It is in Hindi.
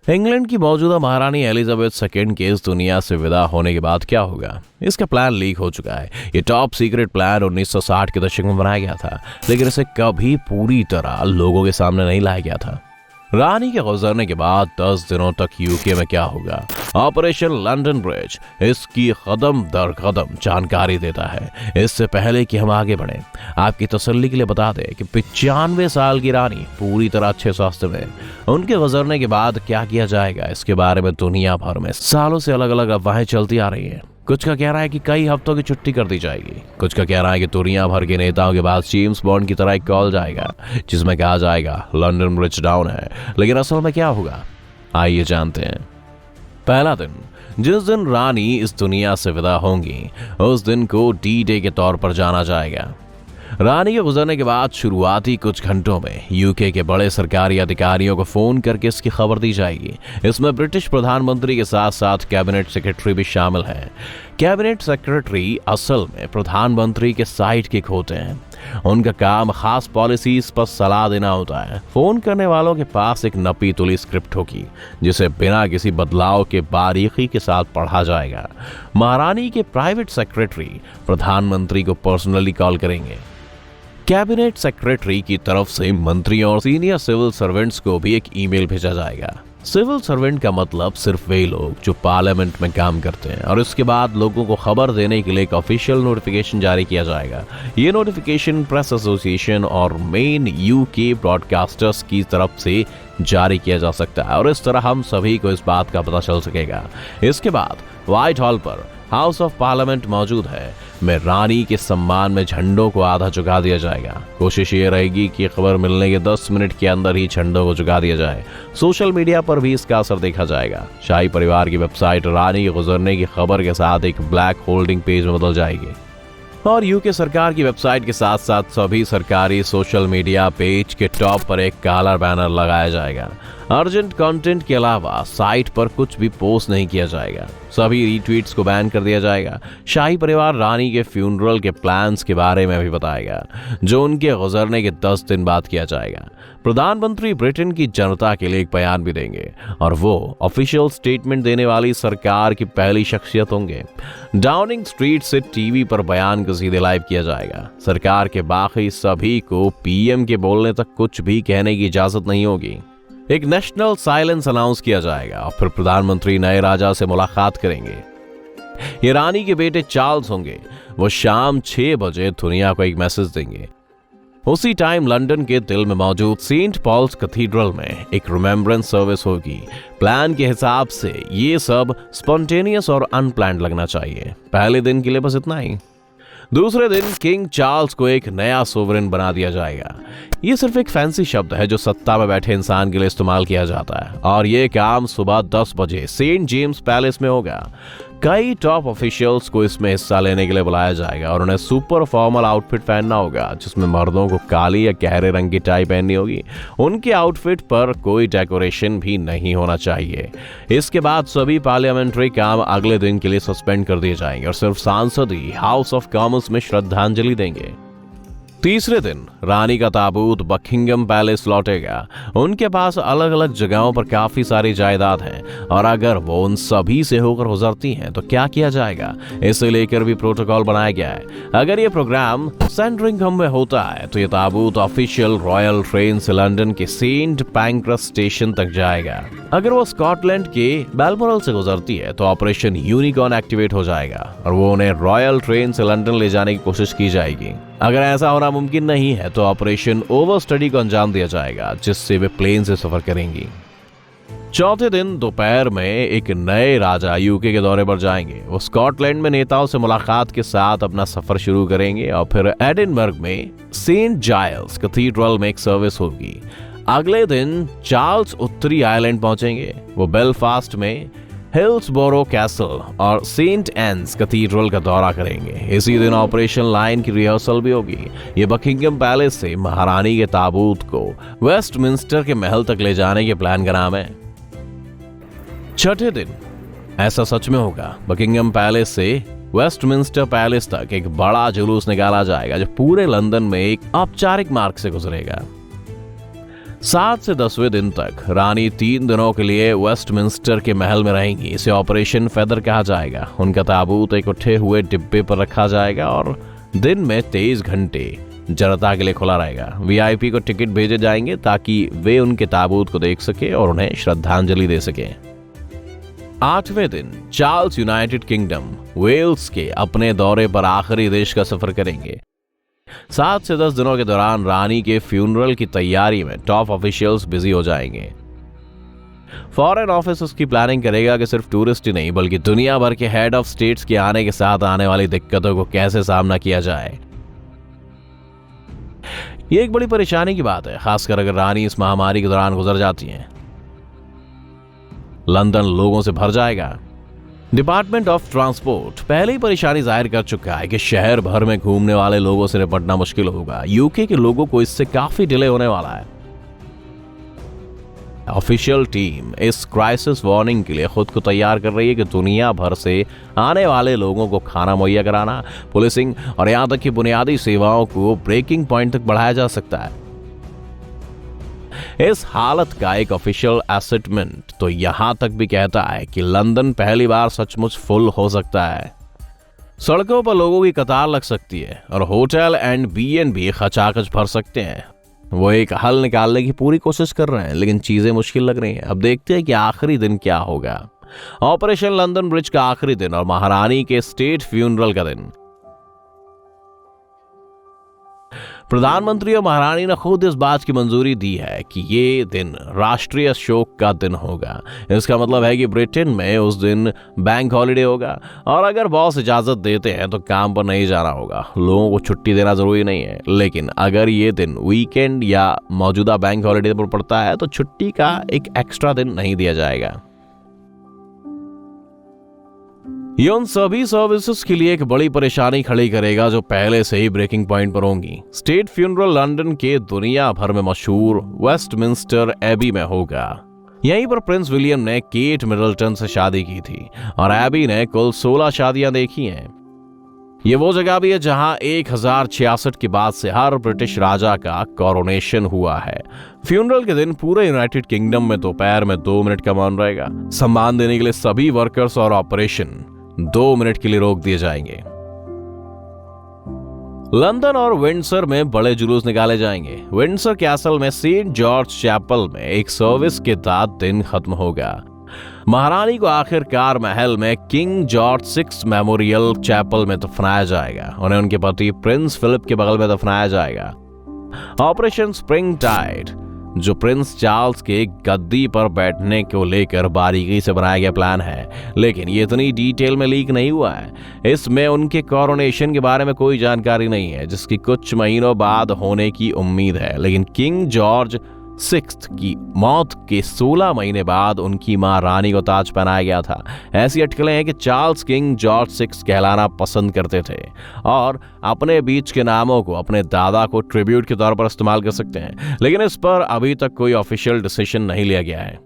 इंग्लैंड की मौजूदा महारानी एलिजाबेथ सेकेंड के इस दुनिया से विदा होने के बाद क्या होगा, इसका प्लान लीक हो चुका है। ये टॉप सीक्रेट प्लान 1960 के दशक में बनाया गया था, लेकिन इसे कभी पूरी तरह लोगों के सामने नहीं लाया गया था। रानी के गुजरने के बाद 10 दिनों तक यूके में क्या होगा, ऑपरेशन लंदन ब्रिज इसकी कदम दर कदम जानकारी देता है। इससे पहले कि हम आगे बढ़ें, आपकी तसल्ली के लिए बता दें कि 95 साल की रानी पूरी तरह अच्छे स्वास्थ्य में। उनके गुजरने के बाद क्या किया जाएगा, इसके बारे में दुनिया भर में सालों से अलग अलग अफवाहें चलती आ रही हैं। कुछ का कहना है कि कई हफ्तों की छुट्टी कर दी जाएगी, कुछ का कहना है कि दुनिया भर के नेताओं के बाद जेम्स बॉन्ड की तरह एक कॉल जाएगा जिसमें कहा जाएगा लंदन ब्रिज डाउन है। लेकिन असल में क्या होगा, आइए जानते हैं। पहला दिन, जिस दिन रानी इस दुनिया से विदा होंगी, उस दिन को डी डे के तौर पर जाना जाएगा। रानी के गुजरने के बाद शुरुआती कुछ घंटों में यूके के बड़े सरकारी अधिकारियों को फोन करके इसकी खबर दी जाएगी। इसमें ब्रिटिश प्रधानमंत्री के साथ साथ कैबिनेट सेक्रेटरी भी शामिल हैं। कैबिनेट सेक्रेटरी असल में प्रधानमंत्री के साइडकिक होते हैं। उनका काम खास पॉलिसीज पर सलाह देना होता है। फोन करने वालों के पास एक नपी तुली स्क्रिप्ट होगी जिसे बिना किसी बदलाव के बारीकी के साथ पढ़ा जाएगा। महारानी के प्राइवेट सेक्रेटरी प्रधानमंत्री को पर्सनली कॉल करेंगे। कैबिनेट सेक्रेटरी की तरफ से मंत्रियों और सीनियर सिविल सर्वेंट्स को भी एक ईमेल भेजा जाएगा। सिविल सर्वेंट का मतलब सिर्फ वे लोग जो पार्लियामेंट में काम करते हैं, और इसके बाद लोगों को खबर देने के लिए एक ऑफिशियल नोटिफिकेशन जारी किया जाएगा। ये नोटिफिकेशन प्रेस एसोसिएशन और मेन यूके ब्रॉडकास्टर्स की तरफ से जारी किया जा सकता है, और इस तरह हम सभी को इस बात का पता चल सकेगा। इसके बाद व्हाइट हॉल पर हाउस ऑफ पार्लियामेंट मौजूद है में रानी के सम्मान में झंडों को आधा झुका दिया जाएगा। कोशिश ये रहेगी कि खबर मिलने के 10 मिनट के अंदर ही झंडों को झुका दिया जाए। सोशल मीडिया पर भी इसका असर देखा जाएगा। शाही परिवार की वेबसाइट रानी के गुजरने की खबर के साथ एक ब्लैक होल्डिंग पेज में बदल जाएगी, और यूके सरकार की वेबसाइट के साथ साथ सभी सरकारी सोशल मीडिया पेज के टॉप पर एक काला बैनर लगाया जाएगा। अर्जेंट कंटेंट के अलावा साइट पर कुछ भी पोस्ट नहीं किया जाएगा। सभी रीट्वीट्स को बैन कर दिया जाएगा। शाही परिवार रानी के फ्यूनरल के प्लान्स के बारे में भी बताएगा, जो उनके गुजरने के 10 दिन बाद किया जाएगा। प्रधानमंत्री ब्रिटेन की जनता के लिए एक बयान भी देंगे, और वो ऑफिशियल स्टेटमेंट देने वाली सरकार की पहली शख्सियत होंगे। डाउनिंग स्ट्रीट से टीवी पर बयान को सीधे लाइव किया जाएगा। सरकार के बाकी सभी को पीएम के बोलने तक कुछ भी कहने की इजाजत नहीं होगी। एक नेशनल साइलेंस अनाउंस किया जाएगा, और फिर प्रधानमंत्री नए राजा से मुलाकात करेंगे। ये रानी के बेटे चार्ल्स होंगे। वो शाम 6 बजे दुनिया को एक मैसेज देंगे। उसी टाइम लंदन के दिल में मौजूद सेंट पॉल्स कैथेड्रल में एक रिमेम्बरेंस सर्विस होगी। प्लान के हिसाब से ये सब स्पॉन्टेनियस और अनप्लान्ड लगना चाहिए। पहले दिन के लिए बस इतना ही। दूसरे दिन किंग चार्ल्स को एक नया सोवरेन बना दिया जाएगा। ये सिर्फ एक फैंसी शब्द है जो सत्ता में बैठे इंसान के लिए इस्तेमाल किया जाता है, और ये काम सुबह 10 बजे सेंट जेम्स पैलेस में होगा। कई टॉप ऑफिशियल्स को इसमें हिस्सा लेने के लिए बुलाया जाएगा, और उन्हें सुपर फॉर्मल आउटफिट पहनना होगा जिसमें मर्दों को काली या गहरे रंग की टाई पहननी होगी। उनके आउटफिट पर कोई डेकोरेशन भी नहीं होना चाहिए। इसके बाद सभी पार्लियामेंट्री काम अगले दिन के लिए सस्पेंड कर दिए जाएंगे, और सिर्फ सांसद ही हाउस ऑफ कॉमन्स में श्रद्धांजलि देंगे। तीसरे दिन रानी का ताबूत बकिंगम पैलेस लौटेगा। उनके पास अलग अलग जगहों पर काफी सारी जायदाद है, और अगर वो उन सभी से होकर गुजरती हैं तो क्या किया जाएगा, इसे लेकर भी प्रोटोकॉल बनाया गया है। अगर ये प्रोग्राम सैंडरिंघम में होता है तो ये ताबूत ऑफिशियल रॉयल ट्रेन से लंदन के सेंट पैंक्रस स्टेशन तक जाएगा। अगर वो स्कॉटलैंड के बैलमोरल से गुजरती है तो ऑपरेशन यूनिकॉर्न एक्टिवेट हो जाएगा, और वो उन्हें रॉयल ट्रेन से लंदन ले जाने की कोशिश की जाएगी। अगर ऐसा होना मुमकिन नहीं है तो ऑपरेशन ओवर स्टडी को अंजाम दिया जाएगा, जिससे वे प्लेन से सफर करेंगी। चौथे दिन दोपहर में एक नए राजा यूके के दौरे पर जाएंगे। वो स्कॉटलैंड में नेताओं से मुलाकात के साथ अपना सफर शुरू करेंगे, और फिर एडिनबर्ग में सेंट जाइल्स कैथेड्रल में एक सर्विस होगी। अगले दिन चार्ल्स उत्तरी आयरलैंड पहुंचेंगे। वो बेलफास्ट में हिल्सबोरो कैसल और सेंट एन्स कैथेड्रल का दौरा करेंगे। इसी दिन ऑपरेशन लाइन की रिहर्सल भी होगी। ये बकिंगम पैलेस से महारानी के ताबूत को वेस्टमिंस्टर के महल तक ले जाने के प्लान का नाम है। छठे दिन ऐसा सच में होगा। बकिंगम पैलेस से वेस्टमिंस्टर पैलेस तक एक बड़ा जुलूस निकाला जाएगा जो पूरे लंदन में एक औपचारिक मार्ग से गुजरेगा। 7 से 10वें दिन तक रानी 3 दिनों के लिए वेस्टमिंस्टर के महल में रहेंगी। इसे ऑपरेशन फेदर कहा जाएगा। उनका ताबूत एक उठे हुए डिब्बे पर रखा जाएगा और दिन में 23 घंटे जनता के लिए खुला रहेगा। वीआईपी को टिकट भेजे जाएंगे ताकि वे उनके ताबूत को देख सके और उन्हें श्रद्धांजलि दे सके। 8वें दिन चार्ल्स यूनाइटेड किंगडम वेल्स के अपने दौरे पर आखिरी देश का सफर करेंगे। 7 से 10 दिनों के दौरान रानी के फ्यूनरल की तैयारी में टॉप ऑफिशियल्स बिजी हो जाएंगे। फॉरेन ऑफिस उसकी प्लानिंग करेगा कि सिर्फ टूरिस्ट ही नहीं बल्कि दुनिया भर के हेड ऑफ स्टेट्स के आने के साथ आने वाली दिक्कतों को कैसे सामना किया जाए। ये एक बड़ी परेशानी की बात है, खासकर अगर रानी इस महामारी के दौरान गुजर जाती हैं। लंदन लोगों से भर जाएगा। डिपार्टमेंट ऑफ ट्रांसपोर्ट पहले ही परेशानी जाहिर कर चुका है कि शहर भर में घूमने वाले लोगों से निपटना मुश्किल होगा। यूके के लोगों को इससे काफी डिले होने वाला है। ऑफिशियल टीम इस क्राइसिस वार्निंग के लिए खुद को तैयार कर रही है कि दुनिया भर से आने वाले लोगों को खाना मुहैया कराना, पुलिसिंग और यहां तक कि बुनियादी सेवाओं को ब्रेकिंग पॉइंट तक बढ़ाया जा सकता है। इस हालत का एक ऑफिशियल एसेसमेंट तो यहां तक भी कहता है कि लंदन पहली बार सचमुच फुल हो सकता है। सड़कों पर लोगों की कतार लग सकती है और होटल एंड B&B खचाखच भर सकते हैं। वो एक हल निकालने की पूरी कोशिश कर रहे हैं, लेकिन चीजें मुश्किल लग रही हैं। अब देखते हैं कि आखिरी दिन क्या होगा। ऑपरेशन लंदन ब्रिज का आखिरी दिन और महारानी के स्टेट फ्यूनरल का दिन। प्रधानमंत्री और महारानी ने खुद इस बात की मंजूरी दी है कि ये दिन राष्ट्रीय शोक का दिन होगा। इसका मतलब है कि ब्रिटेन में उस दिन बैंक हॉलिडे होगा और अगर बॉस इजाजत देते हैं तो काम पर नहीं जाना होगा। लोगों को छुट्टी देना जरूरी नहीं है, लेकिन अगर ये दिन वीकेंड या मौजूदा बैंक हॉलिडे पर पड़ता है तो छुट्टी का एक एक्स्ट्रा दिन नहीं दिया जाएगा। ये उन सभी सर्विसेज के लिए एक बड़ी परेशानी खड़ी करेगा जो पहले से ही ब्रेकिंग पॉइंट पर होंगी। स्टेट फ्यूनरल लंदन के दुनिया भर में मशहूर वेस्टमिंस्टर एबी में होगा। यहीं पर प्रिंस विलियम ने केट मिडल्टन से शादी की थी और एबी ने कुल 16 शादियां देखी हैं। ये वो जगह भी है जहां 1066 के बाद से हर ब्रिटिश राजा का कोरोनेशन हुआ है। फ्यूनरल के दिन पूरे यूनाइटेड किंगडम में दोपहर में 2 मिनट का मौन रहेगा। सम्मान देने के लिए सभी वर्कर्स और ऑपरेशन 2 मिनट के लिए रोक दिए जाएंगे। लंदन और विंडसर में बड़े जुलूस निकाले जाएंगे। विंडसर कैसल में सेंट जॉर्ज चैपल में एक सर्विस के साथ दिन खत्म होगा। महारानी को आखिरकार महल में किंग जॉर्ज 6 मेमोरियल चैपल में दफनाया जाएगा। उन्हें उनके पति प्रिंस फिलिप के बगल में दफनाया जाएगा। ऑपरेशन स्प्रिंग टाइड, जो प्रिंस चार्ल्स के गद्दी पर बैठने को लेकर बारीकी से बनाया गया प्लान है, लेकिन ये इतनी डिटेल में लीक नहीं हुआ है। इसमें उनके कोरोनेशन के बारे में कोई जानकारी नहीं है, जिसकी कुछ महीनों बाद होने की उम्मीद है। लेकिन किंग जॉर्ज 6 की मौत के 16 महीने बाद उनकी मां रानी को ताज पहनाया गया था। ऐसी अटकलें हैं कि चार्ल्स किंग जॉर्ज 6 कहलाना पसंद करते थे और अपने बीच के नामों को अपने दादा को ट्रिब्यूट के तौर पर इस्तेमाल कर सकते हैं, लेकिन इस पर अभी तक कोई ऑफिशियल डिसीजन नहीं लिया गया है।